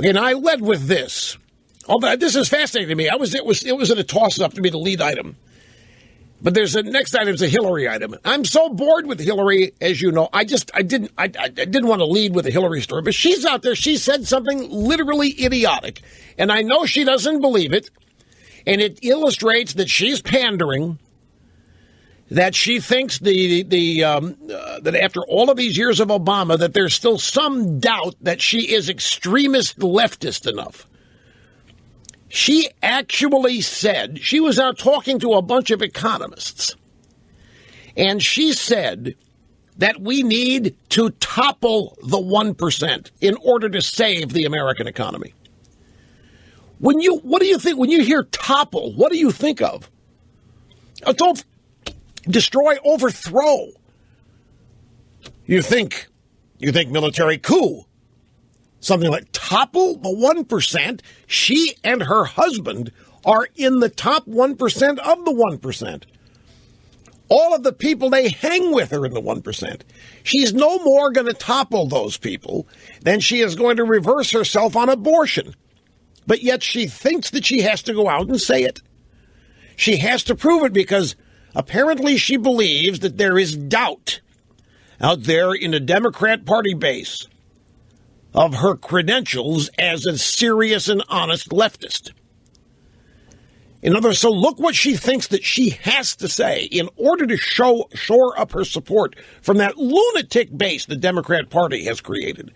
And I led with this. Although this is fascinating to me. It was in a toss-up to be the lead item. But there's the next item is a Hillary item. I'm so bored with Hillary, as you know. I didn't want to lead with a Hillary story, but she's out there. She said something literally idiotic, and I know she doesn't believe it. And it illustrates that she's pandering. That she thinks that after all of these years of Obama, that there's still some doubt that she is extremist leftist enough. She actually said, she was out talking to a bunch of economists, and she said that we need to topple the 1% in order to save the American economy. What do you think, when you hear topple, what do you think of? Don't destroy, overthrow. You think military coup. Something like topple the 1%. She and her husband are in the top 1% of the 1%. All of the people they hang with are in the 1%. She's no more going to topple those people than she is going to reverse herself on abortion. But yet she thinks that she has to go out and say it. She has to prove it because apparently she believes that there is doubt out there in the Democrat Party base of her credentials as a serious and honest leftist. In other words, so look what she thinks that she has to say in order to shore up her support from that lunatic base the Democrat Party has created.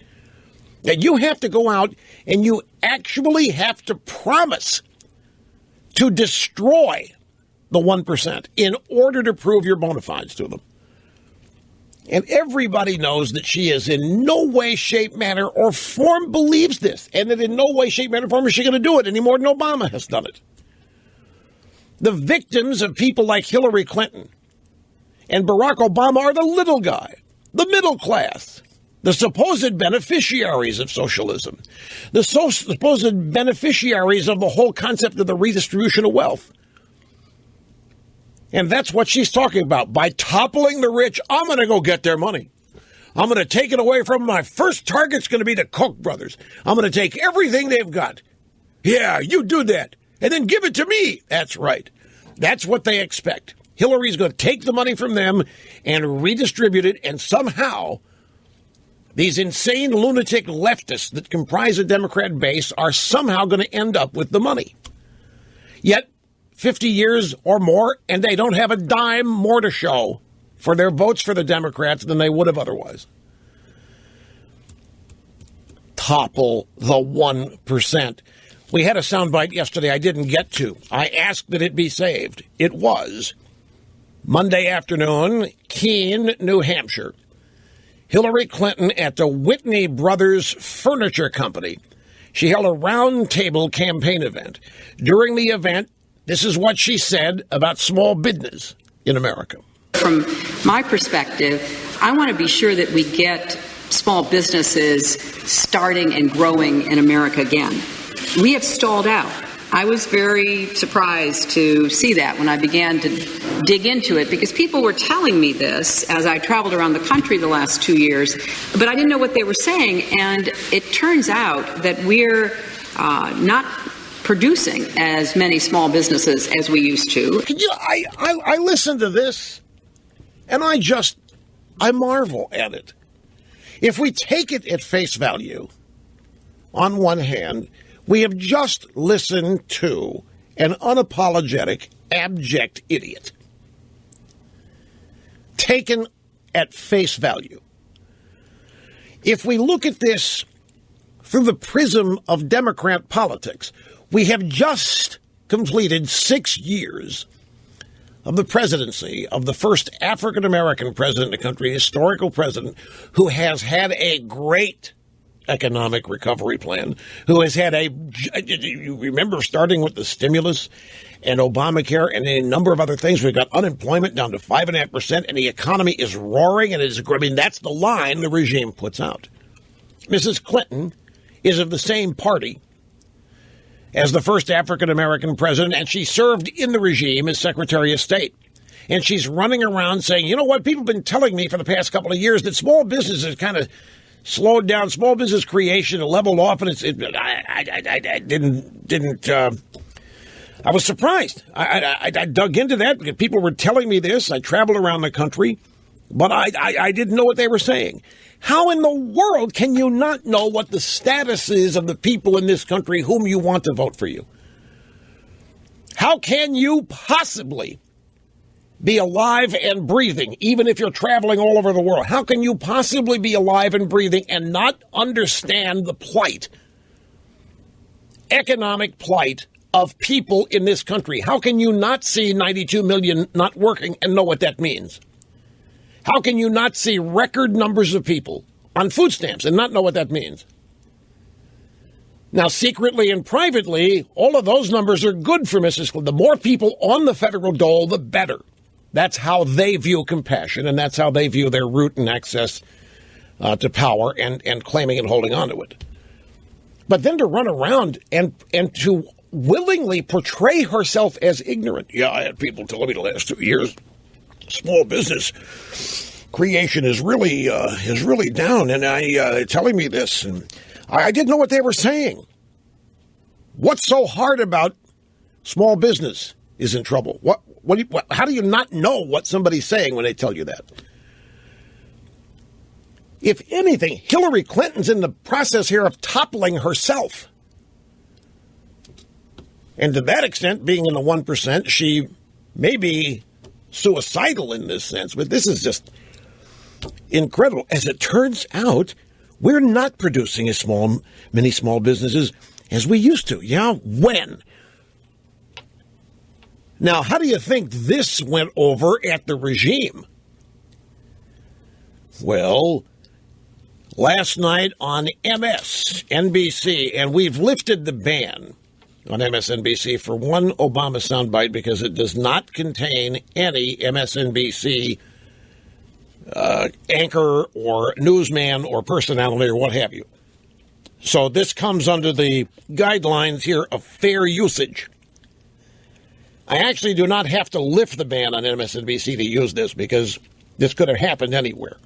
That you have to go out and you actually have to promise to destroy the 1% in order to prove your bona fides to them. And everybody knows that she is in no way, shape, manner, or form believes this. And that in no way, shape, manner, or form is she going to do it any more than Obama has done it. The victims of people like Hillary Clinton and Barack Obama are the little guy, the middle class, the supposed beneficiaries of socialism, the supposed beneficiaries of the whole concept of the redistribution of wealth. And that's what she's talking about. By toppling the rich, I'm going to go get their money. I'm going to take it away from them. My first target's going to be the Koch brothers. I'm going to take everything they've got. Yeah, you do that. And then give it to me. That's right. That's what they expect. Hillary's going to take the money from them and redistribute it. And somehow, these insane lunatic leftists that comprise a Democrat base are somehow going to end up with the money. Yet, 50 years or more, and they don't have a dime more to show for their votes for the Democrats than they would have otherwise. Topple the 1%. We had a soundbite yesterday I didn't get to. I asked that it be saved. It was Monday afternoon, Keene, New Hampshire. Hillary Clinton at the Whitney Brothers Furniture Company. She held a round-table campaign event. During the event, this is what she said about small business in America. From my perspective, I want to be sure that we get small businesses starting and growing in America again. We have stalled out. I was very surprised to see that when I began to dig into it, because people were telling me this as I traveled around the country the last 2 years, but I didn't know what they were saying. And it turns out that we're not producing as many small businesses as we used to. I listen to this, and I marvel at it. If we take it at face value, on one hand, we have just listened to an unapologetic, abject idiot. Taken at face value. If we look at this through the prism of Democrat politics, we have just completed 6 years of the presidency of the first African-American president in the country, historical president, who has had a great economic recovery plan, who has had you remember starting with the stimulus and Obamacare and a number of other things. We've got unemployment down to 5.5%, and the economy is roaring, and that's the line the regime puts out. Mrs. Clinton is of the same party as the first African-American president, and she served in the regime as Secretary of State. And she's running around saying, you know what, people have been telling me for the past couple of years that small business is kind of slowed down small business creation and leveled off, and I was surprised. I dug into that because people were telling me this. I traveled around the country, but I didn't know what they were saying. How in the world can you not know what the status is of the people in this country whom you want to vote for you? How can you possibly be alive and breathing, even if you're traveling all over the world? How can you possibly be alive and breathing and not understand the plight, economic plight of people in this country? How can you not see 92 million not working and know what that means? How can you not see record numbers of people on food stamps and not know what that means? Now, secretly and privately, all of those numbers are good for Mrs. Clinton. The more people on the federal dole, the better. That's how they view compassion, and that's how they view their route and access to power and claiming and holding on to it. But then to run around and to willingly portray herself as ignorant. Yeah, I had people telling me the last 2 years, small business creation is really down, and they're telling me this, and I didn't know what they were saying. What's so hard about small business is in trouble? How do you not know what somebody's saying when they tell you that? If anything, Hillary Clinton's in the process here of toppling herself. And to that extent, being in the 1%, she may be suicidal in this sense, but this is just incredible. As it turns out, we're not producing as many small businesses as we used to. Yeah, when? Now, how do you think this went over at the regime? Well, last night on MSNBC, and we've lifted the ban on MSNBC for one Obama soundbite because it does not contain any MSNBC anchor or newsman or personality or what have you. So this comes under the guidelines here of fair usage. I actually do not have to lift the ban on MSNBC to use this because this could have happened anywhere.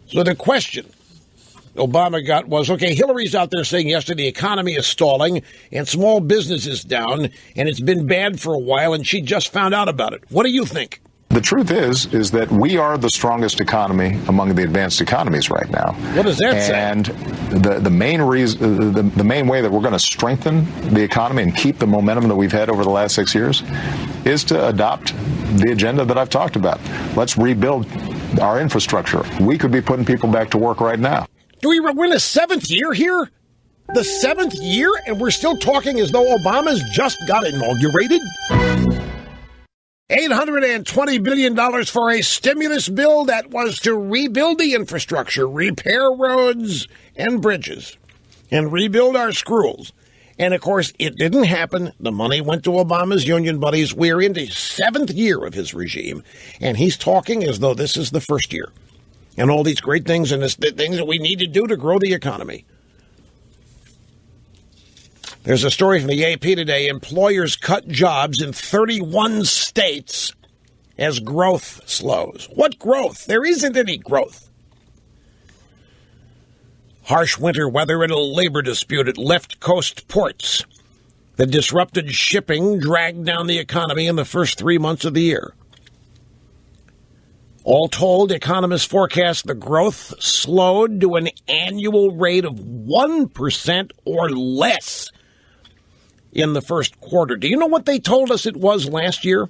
So the question Obama got was, okay, Hillary's out there saying yesterday the economy is stalling and small business is down and it's been bad for a while and she just found out about it. What do you think? The truth is that we are the strongest economy among the advanced economies right now. What does that say? And the main reason, the main way that we're going to strengthen the economy and keep the momentum that we've had over the last 6 years is to adopt the agenda that I've talked about. Let's rebuild our infrastructure. We could be putting people back to work right now. We're in the 7th year here? The 7th year, and we're still talking as though Obama's just got inaugurated? $820 billion for a stimulus bill that was to rebuild the infrastructure, repair roads and bridges, and rebuild our schools. And, of course, it didn't happen. The money went to Obama's union buddies. We're in the 7th year of his regime, and he's talking as though this is the 1st year. And all these great things and the things that we need to do to grow the economy. There's a story from the AP today. Employers cut jobs in 31 states as growth slows. What growth? There isn't any growth. Harsh winter weather and a labor dispute at left coast ports that disrupted shipping dragged down the economy in the first 3 months of the year. All told, economists forecast the growth slowed to an annual rate of 1% or less in the first quarter. Do you know what they told us it was last year?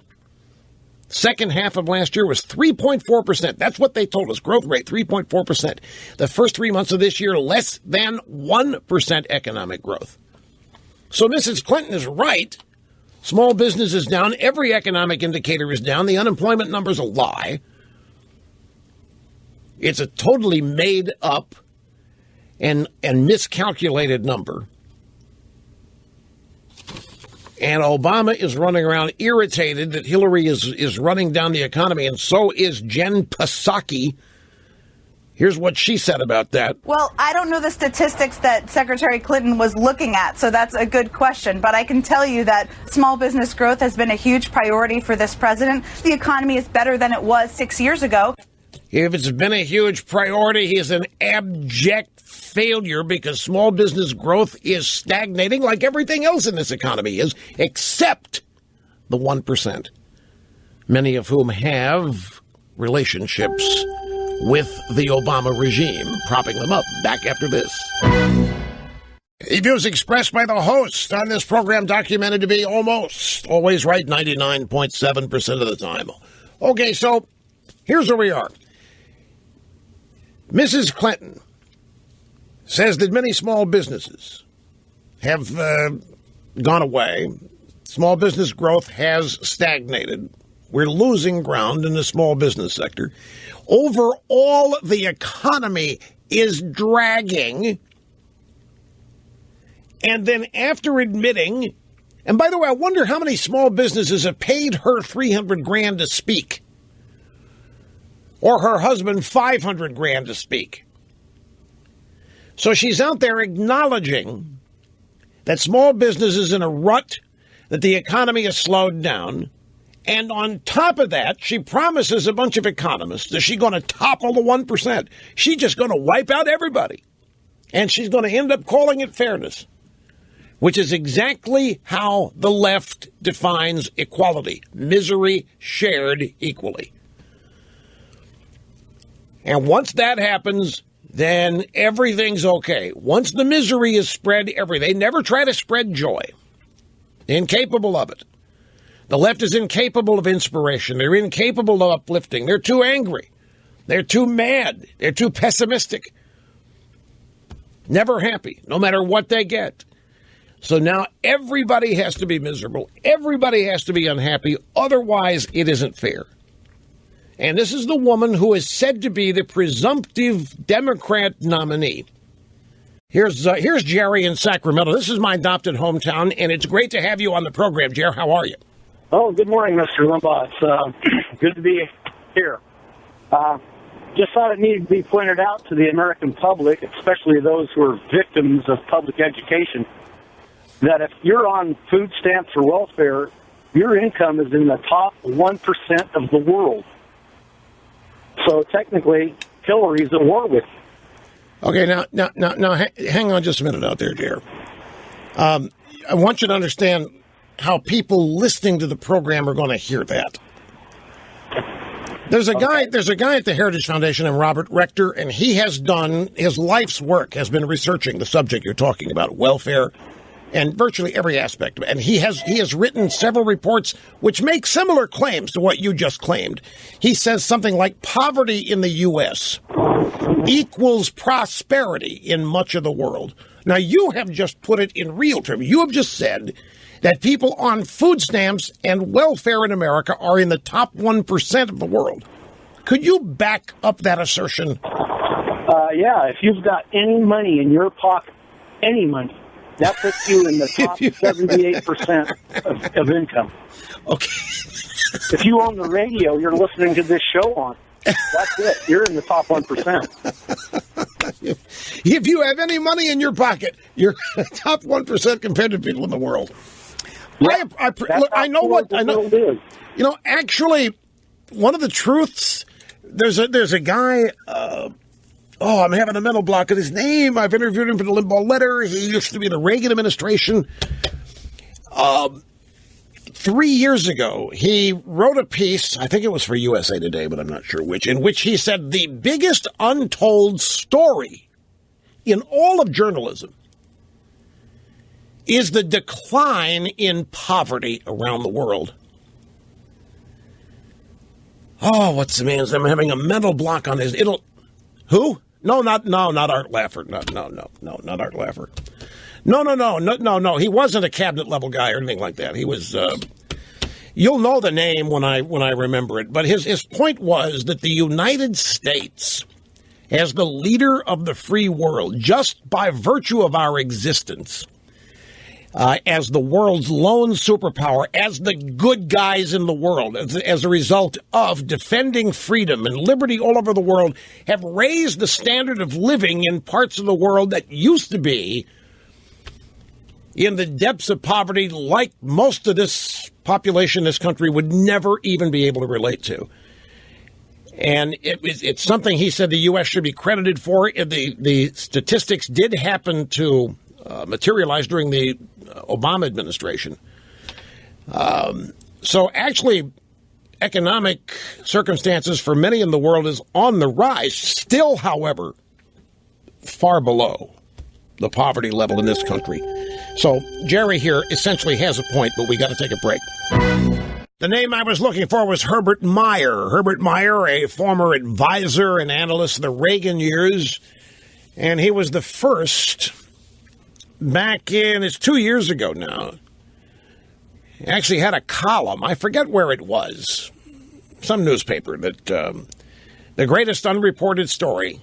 Second half of last year was 3.4%. That's what they told us. Growth rate, 3.4%. The first 3 months of this year, less than 1% economic growth. So Mrs. Clinton is right. Small business is down. Every economic indicator is down. The unemployment number's a lie. It's a totally made up and miscalculated number. And Obama is running around irritated that Hillary is running down the economy, and so is Jen Psaki. Here's what she said about that. Well, I don't know the statistics that Secretary Clinton was looking at, so that's a good question. But I can tell you that small business growth has been a huge priority for this president. The economy is better than it was 6 years ago. If it's been a huge priority, he is an abject failure because small business growth is stagnating like everything else in this economy is, except the 1%, many of whom have relationships with the Obama regime, propping them up. Back after this. The views expressed by the host on this program documented to be almost always right 99.7% of the time. Okay, so here's where we are. Mrs. Clinton says that many small businesses have gone away. Small business growth has stagnated. We're losing ground in the small business sector. Overall, the economy is dragging. And then after admitting, and by the way, I wonder how many small businesses have paid her $300,000 to speak, or her husband $500,000 to speak. So she's out there acknowledging that small business is in a rut, that the economy has slowed down, and on top of that, she promises a bunch of economists that she's going to topple the 1%. She's just going to wipe out everybody, and she's going to end up calling it fairness, which is exactly how the left defines equality. Misery shared equally. And once that happens, then everything's okay. Once the misery is spread they never try to spread joy. Incapable of it. The left is incapable of inspiration. They're incapable of uplifting. They're too angry. They're too mad. They're too pessimistic. Never happy, no matter what they get. So now everybody has to be miserable. Everybody has to be unhappy. Otherwise, it isn't fair. And this is the woman who is said to be the presumptive Democrat nominee. Here's Jerry in Sacramento. This is my adopted hometown, and it's great to have you on the program, Jerry. How are you? Oh, good morning, Mr. Limbaugh. It's good to be here. Just thought it needed to be pointed out to the American public, especially those who are victims of public education, that if you're on food stamps or welfare, your income is in the top 1% of the world. So technically, Hillary's at war with you. Okay, now, hang on just a minute out there, dear. I want you to understand how people listening to the program are going to hear that. There's a guy at the Heritage Foundation named Robert Rector, and he has done his life's work has been researching the subject you're talking about, welfare, and virtually every aspect of it. And he has written several reports which make similar claims to what you just claimed. He says something like poverty in the U.S. equals prosperity in much of the world. Now, you have just put it in real terms. You have just said that people on food stamps and welfare in America are in the top 1% of the world. Could you back up that assertion? Yeah, if you've got any money in your pocket, any money, that puts you in the top 78% of income. Okay. If you own the radio you're listening to this show on, that's it. You're in the top 1%. If you have any money in your pocket, you're top 1% compared to people in the world. Yeah, I know what I know. You know, actually, one of the truths. There's a guy. I'm having a mental block of his name. I've interviewed him for the Limbaugh letter. He used to be in the Reagan administration. 3 years ago, he wrote a piece, I think it was for USA Today, but I'm not sure which, in which he said the biggest untold story in all of journalism is the decline in poverty around the world. Oh, what's the man's name? I'm having a mental block on his. Who? No, not Art Laffer. No, not Art Laffer. No. He wasn't a cabinet level guy or anything like that. He was. You'll know the name when I remember it. But his point was that the United States, as the leader of the free world, just by virtue of our existence, as the world's lone superpower, as the good guys in the world, as a result of defending freedom and liberty all over the world, have raised the standard of living in parts of the world that used to be in the depths of poverty, like most of this population in this country would never even be able to relate to. And it's something he said the U.S. should be credited for. The statistics did happen to materialize during the Obama administration. So actually, economic circumstances for many in the world is on the rise. Still, however, far below the poverty level in this country. So Jerry here essentially has a point, but we got to take a break. The name I was looking for was Herbert Meyer. Herbert Meyer, a former advisor and analyst of the Reagan years, and he was the first back in, it's 2 years ago now. He actually had a column. I forget where it was. Some newspaper that the greatest unreported story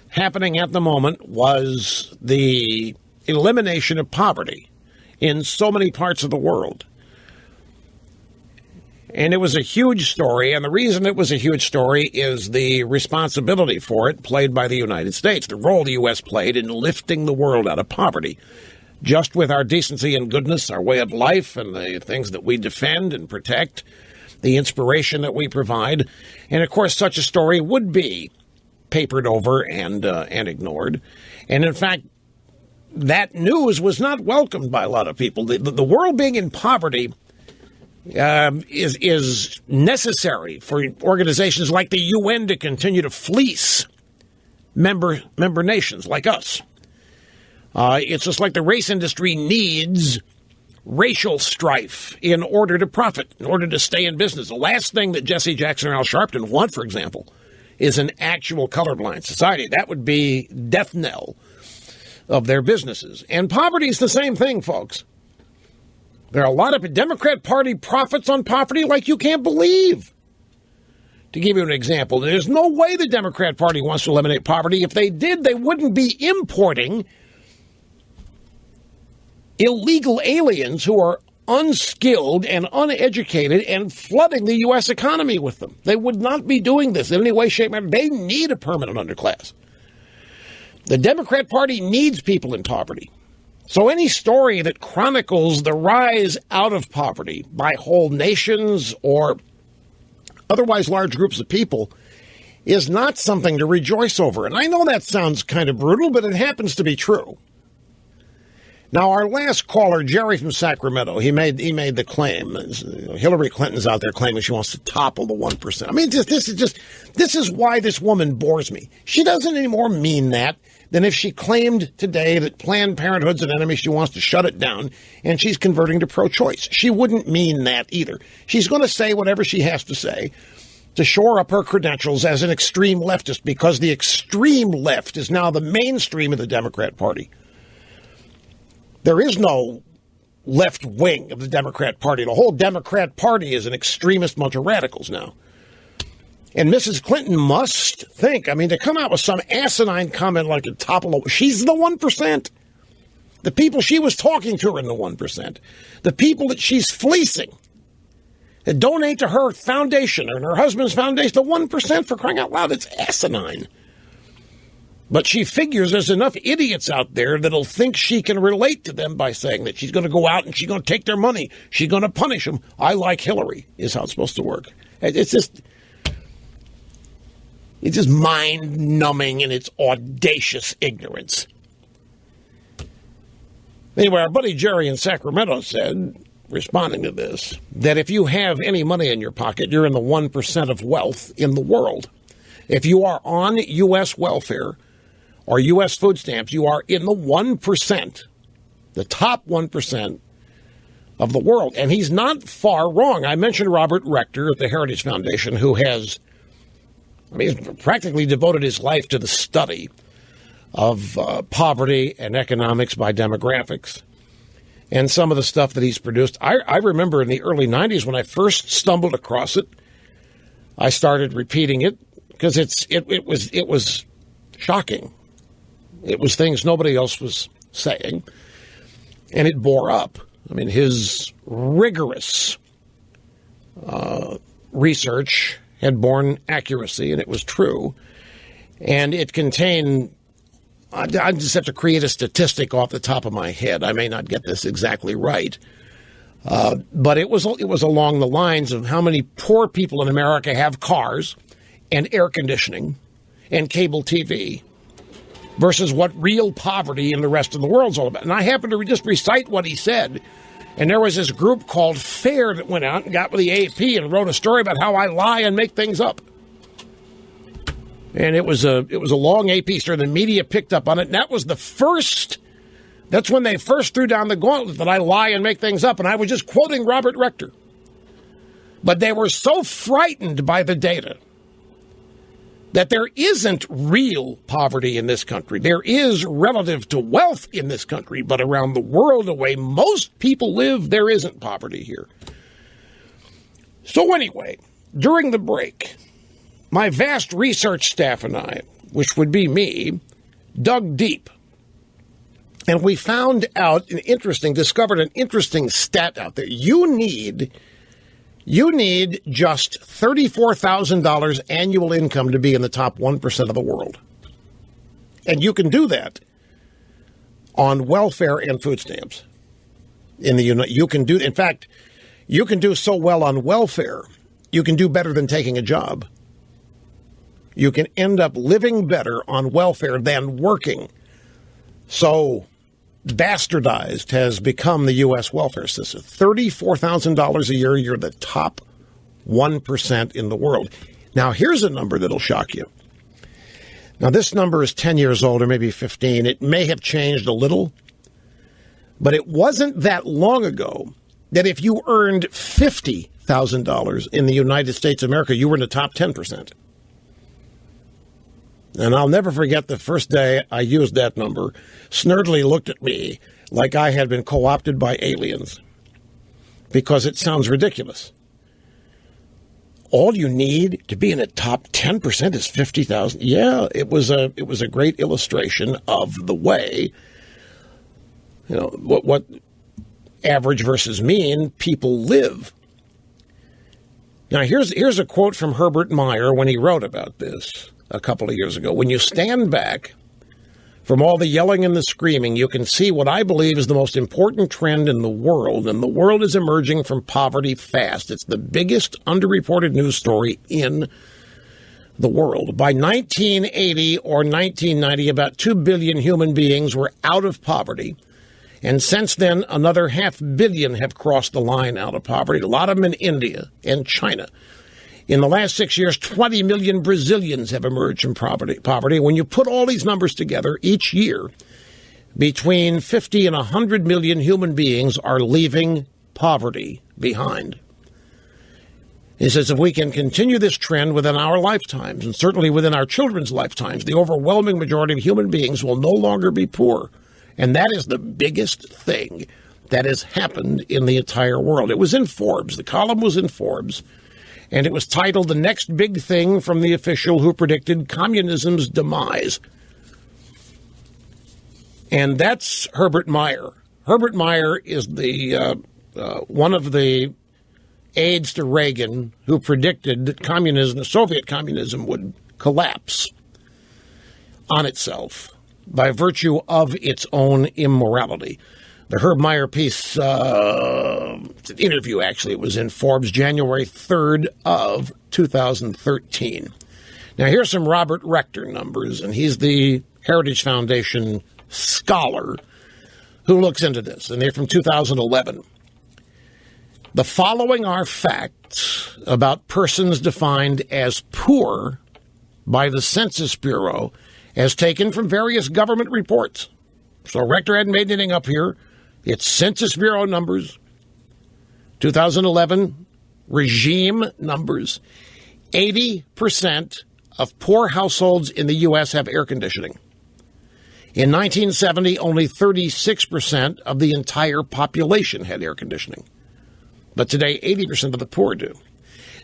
happening at the moment was the elimination of poverty in so many parts of the world. And it was a huge story, and the reason it was a huge story is the responsibility for it played by the United States, the role the U.S. played in lifting the world out of poverty. Just with our decency and goodness, our way of life, and the things that we defend and protect, the inspiration that we provide. And, of course, such a story would be papered over and ignored. And, in fact, that news was not welcomed by a lot of people. The world being in poverty is necessary for organizations like the UN to continue to fleece member nations like us. It's just like the race industry needs racial strife in order to profit, in order to stay in business. The last thing that Jesse Jackson or Al Sharpton want, for example, is an actual colorblind society. That would be death knell of their businesses. And poverty is the same thing, folks. There are a lot of Democrat Party profits on poverty like you can't believe. To give you an example, there's no way the Democrat Party wants to eliminate poverty. If they did, they wouldn't be importing illegal aliens who are unskilled and uneducated and flooding the U.S. economy with them. They would not be doing this in any way, shape, or manner. They need a permanent underclass. The Democrat Party needs people in poverty. So any story that chronicles the rise out of poverty by whole nations or otherwise large groups of people is not something to rejoice over. And I know that sounds kind of brutal, but it happens to be true. Now, our last caller, Jerry from Sacramento, he made the claim. Hillary Clinton's out there claiming she wants to topple the 1%. I mean, this is why this woman bores me. She doesn't anymore mean that than if she claimed today that Planned Parenthood's an enemy, she wants to shut it down, and she's converting to pro-choice. She wouldn't mean that either. She's going to say whatever she has to say to shore up her credentials as an extreme leftist, because the extreme left is now the mainstream of the Democrat Party. There is no left wing of the Democrat Party. The whole Democrat Party is an extremist bunch of radicals now. And Mrs. Clinton must think, I mean, to come out with some asinine comment like a Topple, she's the 1%. The people she was talking to are in the 1%. The people that she's fleecing that donate to her foundation and her husband's foundation, the 1%, for crying out loud, it's asinine. But she figures there's enough idiots out there that'll think she can relate to them by saying that she's going to go out and she's going to take their money. She's going to punish them. I like Hillary is how it's supposed to work. It's just mind-numbing in its audacious ignorance. Anyway, our buddy Jerry in Sacramento said, responding to this, that if you have any money in your pocket, you're in the 1% of wealth in the world. If you are on U.S. welfare or U.S. food stamps, you are in the 1%, the top 1% of the world. And he's not far wrong. I mentioned Robert Rector at the Heritage Foundation, who has, he's practically devoted his life to the study of poverty and economics by demographics. And some of the stuff that he's produced. I remember in the early 90s when I first stumbled across it, I started repeating it because it was shocking. It was things nobody else was saying, and it bore up. I mean, his rigorous research had borne accuracy, and it was true. And it contained, I just have to create a statistic off the top of my head. I may not get this exactly right. But it was along the lines of how many poor people in America have cars and air conditioning and cable TV versus what real poverty in the rest of the world's all about. And I happened to just recite what he said. And there was this group called FAIR that went out and got with the AP and wrote a story about how I lie and make things up. And it was a long AP story. The media picked up on it. And that's when they first threw down the gauntlet that I lie and make things up. And I was just quoting Robert Rector. But they were so frightened by the data that there isn't real poverty in this country. There is relative to wealth in this country, but around the world, the way most people live, there isn't poverty here. So anyway, during the break, my vast research staff and I, which would be me, dug deep. And we discovered an interesting stat out there. You need just $34,000 annual income to be in the top 1% of the world. And you can do that on welfare and food stamps. You can do so well on welfare, you can do better than taking a job. You can end up living better on welfare than working. So bastardized has become the U.S. welfare system. $34,000 a year, you're the top 1% in the world. Now, here's a number that'll shock you. Now, this number is 10 years old or maybe 15. It may have changed a little, but it wasn't that long ago that if you earned $50,000 in the United States of America, you were in the top 10%. And I'll never forget the first day I used that number. Snerdley looked at me like I had been co-opted by aliens because it sounds ridiculous. All you need to be in the top 10% is $50,000. Yeah, it was a great illustration of the way, what average versus mean people live. Now, here's a quote from Herbert Meyer when he wrote about this a couple of years ago. When you stand back from all the yelling and the screaming, you can see what I believe is the most important trend in the world, and the world is emerging from poverty fast. It's the biggest underreported news story in the world. By 1980 or 1990, about 2 billion human beings were out of poverty, and since then, another 500 million have crossed the line out of poverty, a lot of them in India and China. In the last 6 years, 20 million Brazilians have emerged from poverty. When you put all these numbers together, each year, between 50 and 100 million human beings are leaving poverty behind. He says if we can continue this trend within our lifetimes, and certainly within our children's lifetimes, the overwhelming majority of human beings will no longer be poor. And that is the biggest thing that has happened in the entire world. It was in Forbes. The column was in Forbes. And it was titled, "The Next Big Thing from the Official Who Predicted Communism's Demise." And that's Herbert Meyer. Herbert Meyer is the one of the aides to Reagan who predicted that communism, the Soviet communism, would collapse on itself by virtue of its own immorality. The Herb Meyer piece, interview, actually, it was in Forbes, January 3rd of 2013. Now, here's some Robert Rector numbers, and he's the Heritage Foundation scholar who looks into this, and they're from 2011. The following are facts about persons defined as poor by the Census Bureau as taken from various government reports. So Rector hadn't made anything up here. It's Census Bureau numbers, 2011 regime numbers. 80% of poor households in the U.S. have air conditioning. In 1970, only 36% of the entire population had air conditioning. But today, 80% of the poor do.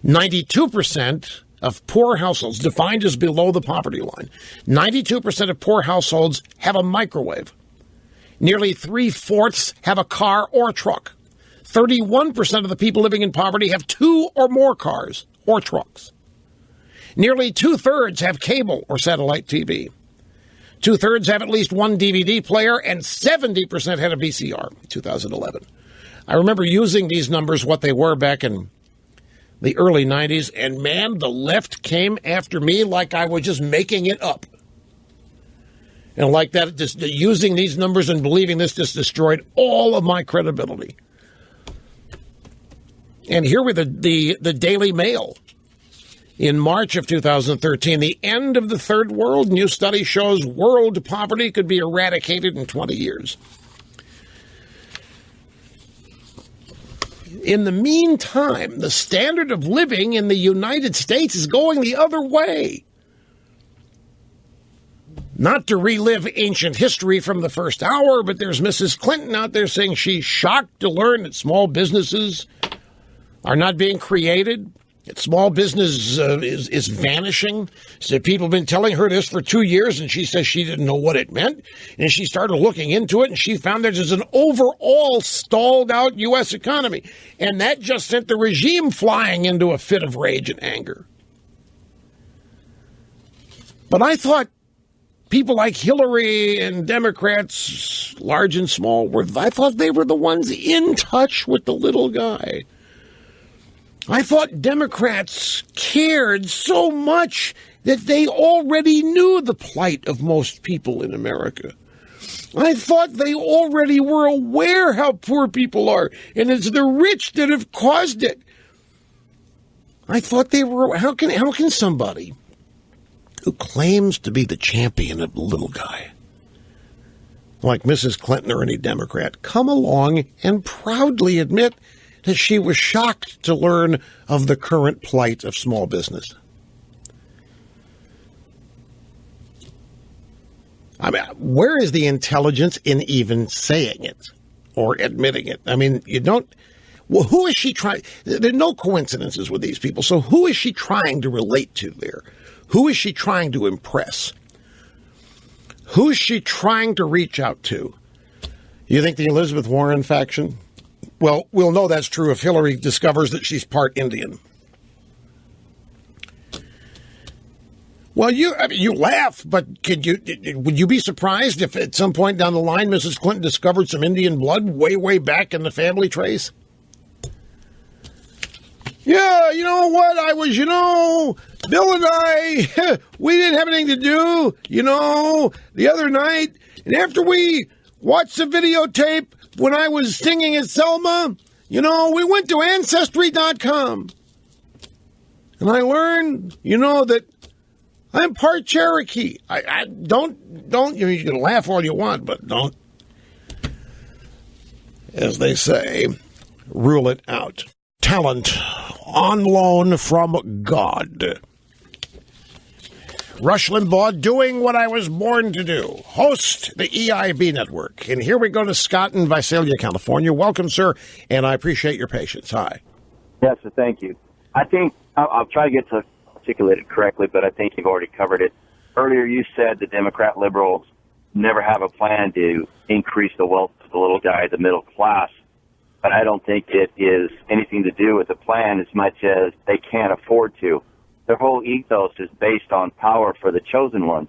92% of poor households, defined as below the poverty line, 92% of poor households have a microwave. Nearly 3/4 have a car or truck. 31% of the people living in poverty have 2 or more cars or trucks. Nearly 2/3 have cable or satellite TV. 2/3 have at least one DVD player, and 70% had a VCR in 2011. I remember using these numbers, what they were back in the early 90s, and man, the left came after me like I was just making it up. And like that, just using these numbers and believing this just destroyed all of my credibility. And here with the Daily Mail. In March of 2013, the end of the third world. New study shows world poverty could be eradicated in 20 years. In the meantime, the standard of living in the United States is going the other way. Not to relive ancient history from the first hour, but there's Mrs. Clinton out there saying she's shocked to learn that small businesses are not being created. That small business is vanishing. So people have been telling her this for 2 years, and she says she didn't know what it meant. And she started looking into it, and she found that there's an overall stalled-out U.S. economy. And that just sent the regime flying into a fit of rage and anger. But I thought people like Hillary and Democrats, large and small, I thought they were the ones in touch with the little guy. I thought Democrats cared so much that they already knew the plight of most people in America. I thought they already were aware how poor people are, and it's the rich that have caused it. I thought they were. How can somebody who claims to be the champion of the little guy, like Mrs. Clinton or any Democrat, come along and proudly admit that she was shocked to learn of the current plight of small business? I mean, where is the intelligence in even saying it or admitting it? I mean, you don't. Well, who is she trying? There are no coincidences with these people. So who is she trying to relate to there? Who is she trying to impress? Who is she trying to reach out to? You think the Elizabeth Warren faction? Well, we'll know that's true if Hillary discovers that she's part Indian. Well, you laugh, but would you be surprised if at some point down the line Mrs. Clinton discovered some Indian blood way back in the family trace? Yeah, you know what? Bill and I, we didn't have anything to do, the other night. And after we watched the videotape when I was singing at Selma, we went to Ancestry.com. And I learned, that I'm part Cherokee. I don't, you can laugh all you want, but don't, as they say, rule it out. Talent on loan from God. Rush Limbaugh doing what I was born to do, host the EIB network. And here we go to Scott in Visalia, California. Welcome, sir, and I appreciate your patience. Hi. Yes, sir, thank you. I think I'll try to get to articulate it correctly, but I think you've already covered it. Earlier you said the Democrat liberals never have a plan to increase the wealth of the little guy, the middle class. But I don't think it is anything to do with the plan as much as they can't afford to. Their whole ethos is based on power for the chosen ones,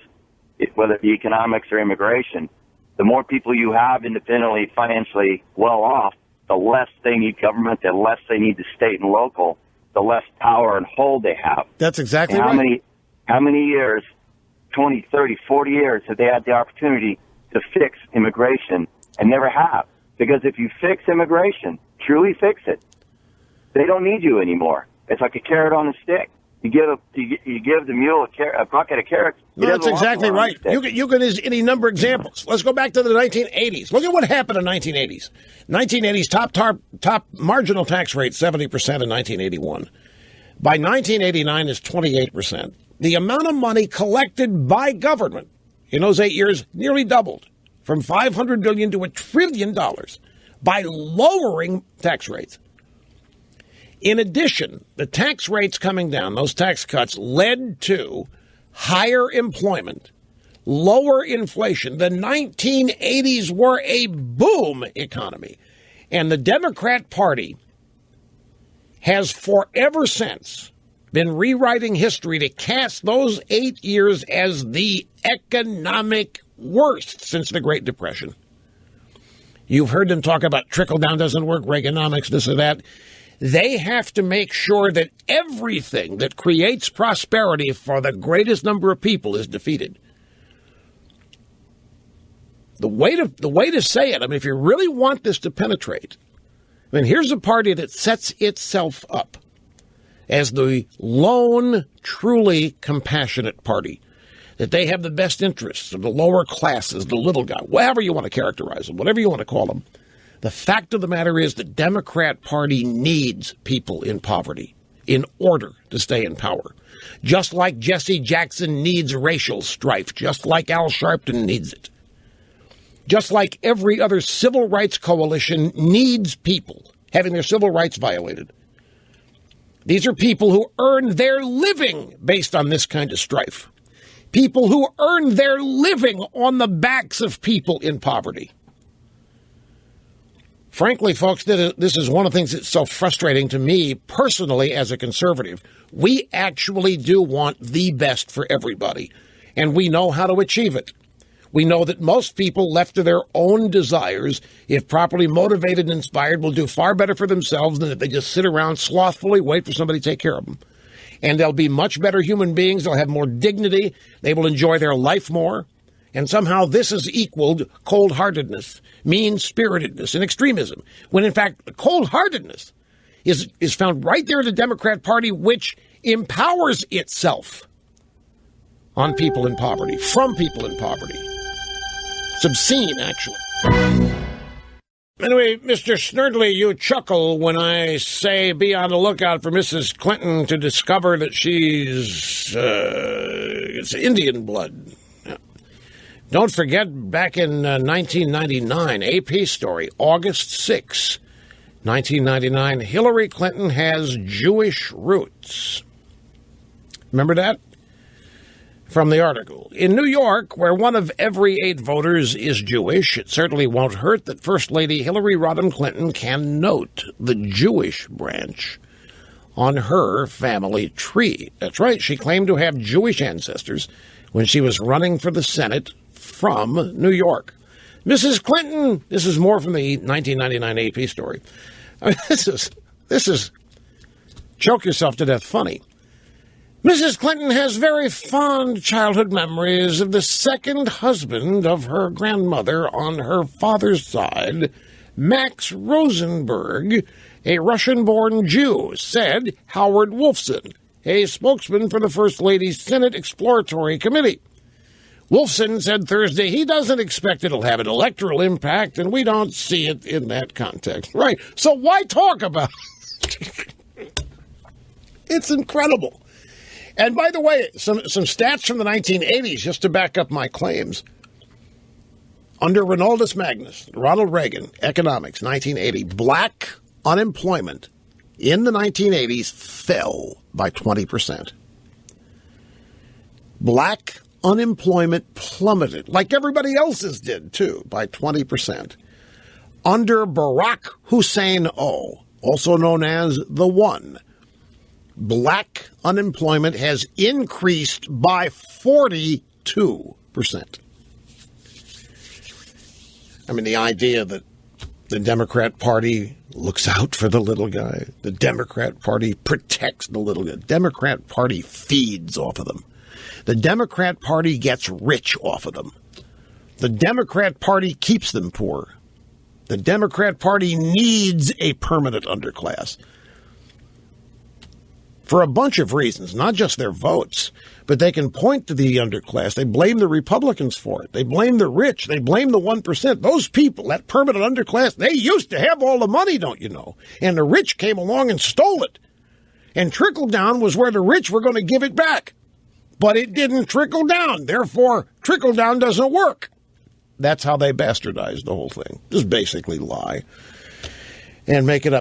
whether it be economics or immigration. The more people you have independently, financially well off, the less they need government, the less they need the state and local, the less power and hold they have. That's exactly right. How many years, 20, 30, 40 years, have they had the opportunity to fix immigration and never have? Because if you fix immigration, truly fix it, they don't need you anymore. It's like a carrot on a stick. You give the mule a bucket of carrots. No, that's exactly right. You can use any number of examples. Let's go back to the 1980s. Look at what happened in the 1980s. 1980s, top marginal tax rate, 70% in 1981. By 1989, it's 28%. The amount of money collected by government in those 8 years nearly doubled, from $500 billion to $1 trillion by lowering tax rates. In addition, the tax rates coming down, those tax cuts, led to higher employment, lower inflation. The 1980s were a boom economy. And the Democrat Party has forever since been rewriting history to cast those 8 years as the economic worst since the Great Depression. You've heard them talk about trickle-down doesn't work, Reaganomics, this or that. They have to make sure that everything that creates prosperity for the greatest number of people is defeated. The way to say it, I mean, if you really want this to penetrate, I mean, here's a party that sets itself up as the lone, truly compassionate party, that they have the best interests of the lower classes, the little guy, whatever you want to characterize them, whatever you want to call them. The fact of the matter is the Democrat Party needs people in poverty in order to stay in power. Just like Jesse Jackson needs racial strife, just like Al Sharpton needs it. Just like every other civil rights coalition needs people having their civil rights violated. These are people who earn their living based on this kind of strife. People who earn their living on the backs of people in poverty. Frankly, folks, this is one of the things that's so frustrating to me personally as a conservative. We actually do want the best for everybody, and we know how to achieve it. We know that most people left to their own desires, if properly motivated and inspired, will do far better for themselves than if they just sit around slothfully, wait for somebody to take care of them. And they'll be much better human beings. They'll have more dignity. They will enjoy their life more. And somehow this is equaled cold-heartedness, mean-spiritedness, and extremism, when in fact cold-heartedness is found right there in the Democrat Party, which empowers itself on people in poverty, from people in poverty. It's obscene, actually. Anyway, Mr. Snerdley, you chuckle when I say be on the lookout for Mrs. Clinton to discover that she's it's Indian blood. Don't forget, back in 1999, AP story, August 6, 1999, Hillary Clinton has Jewish roots. Remember that? From the article. In New York, where 1 of every 8 voters is Jewish, it certainly won't hurt that First Lady Hillary Rodham Clinton can note the Jewish branch on her family tree. That's right, she claimed to have Jewish ancestors when she was running for the Senate from New York. Mrs. Clinton, this is more from the 1999 AP story. I mean, this is choke yourself to death funny. Mrs. Clinton has very fond childhood memories of the second husband of her grandmother on her father's side, Max Rosenberg, a Russian-born Jew, said Howard Wolfson, a spokesman for the First Lady's Senate Exploratory Committee. Wolfson said Thursday he doesn't expect it'll have an electoral impact, and we don't see it in that context. Right, so why talk about it? It's incredible. And by the way, some stats from the 1980s, just to back up my claims. Under Ronaldus Magnus, Ronald Reagan, economics, 1980, black unemployment in the 1980s fell by 20%. Black unemployment plummeted, like everybody else's did, too, by 20%. Under Barack Hussein O, also known as the One, black unemployment has increased by 42%. I mean, the idea that the Democrat Party looks out for the little guy, the Democrat Party protects the little guy, the Democrat Party feeds off of them. The Democrat Party gets rich off of them. The Democrat Party keeps them poor. The Democrat Party needs a permanent underclass. For a bunch of reasons, not just their votes, but they can point to the underclass. They blame the Republicans for it. They blame the rich. They blame the 1%. Those people, that permanent underclass, they used to have all the money, don't you know? And the rich came along and stole it. And trickle down was where the rich were going to give it back. But it didn't trickle down. Therefore, trickle down doesn't work. That's how they bastardized the whole thing. Just basically lie and make it up.